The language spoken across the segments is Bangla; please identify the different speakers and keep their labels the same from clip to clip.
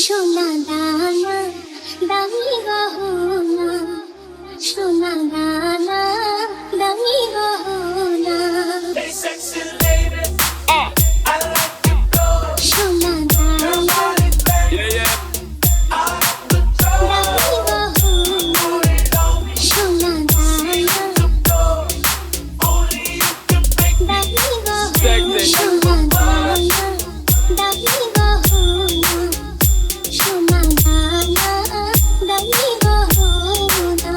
Speaker 1: সোনা দানা দামি গহনা, সোনা দানা দামি গহনা,
Speaker 2: Hey, sexy lady, I like your clothes.
Speaker 1: সোনা
Speaker 2: Your
Speaker 1: দানা
Speaker 2: body's bad,
Speaker 3: Yeah, yeah.
Speaker 2: out of control.
Speaker 1: দামি গহনা,
Speaker 2: Put it on me,
Speaker 1: সোনা দানা
Speaker 2: to go. Only you can make me
Speaker 1: দামি গহনা,
Speaker 3: Sexy.
Speaker 1: সোনা দানা দামি গহনা, সোনা দানা দামি গহনা।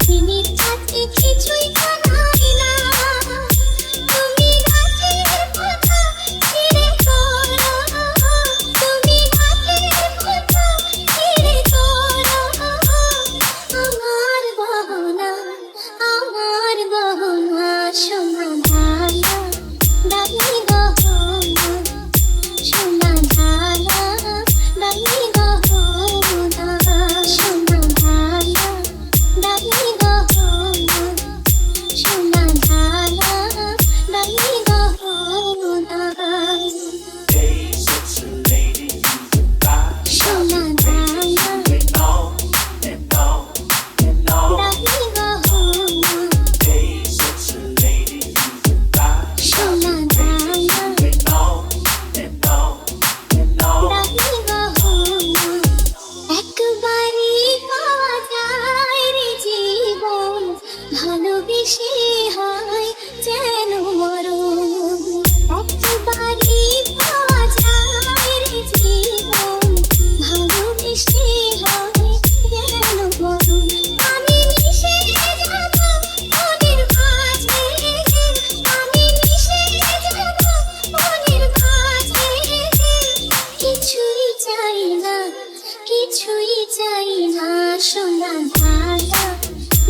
Speaker 1: তিনি থাকতে কিছুই জানাই না, তুমি ঘাটের পথা ছেড়ে করো, তুমি ঘাটের পথা ছেড়ে করো। আমার গহনা, আমার গহনা, সোনা দানা দামি গহনা, সোনা দানা দামি গহনা, সোনা দানা দামি গহনা, সোনা দানা দামি গহনা।
Speaker 2: Hey, sexy lady, you got
Speaker 1: সোনা দানা
Speaker 2: it on and on and on.
Speaker 1: দামি গহনা,
Speaker 2: Hey, sexy lady, you got
Speaker 1: সোনা দানা
Speaker 2: it on and on and on.
Speaker 1: দামি গহনা। একবারই পাওয়া যায় রে জীবন, ভালোবেসে হয় যেন মরণ। একবারই পাওয়া যায় রে জীবন, ভালোবেসে হয় যেন মরণ। আমি মিশে যাব মনের মাঝে, আমি মিশে যাব মনের মাঝে। কিছুই চাই না, কিছুই চাই না, সোনা দানা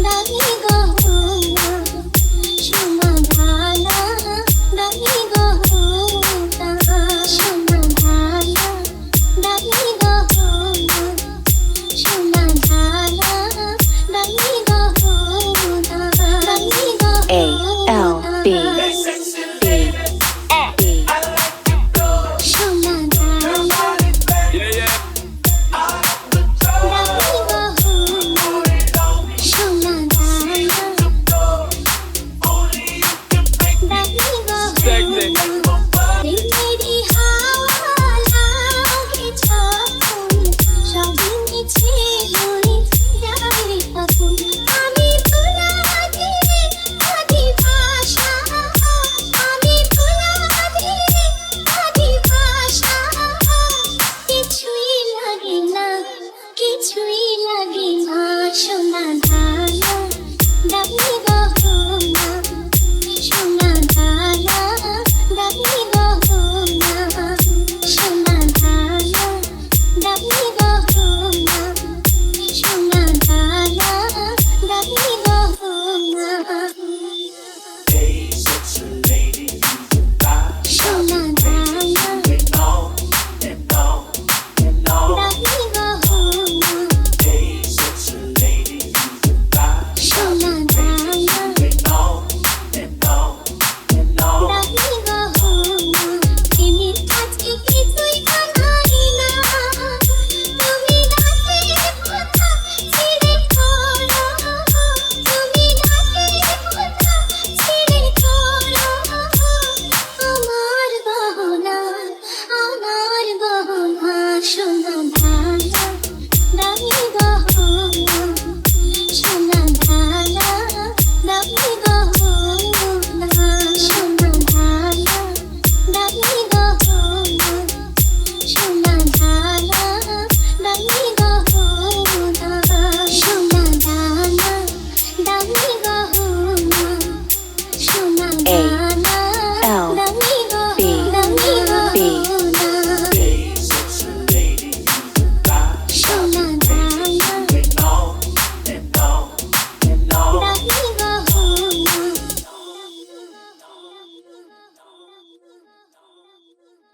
Speaker 1: দামি গহনা, সোনা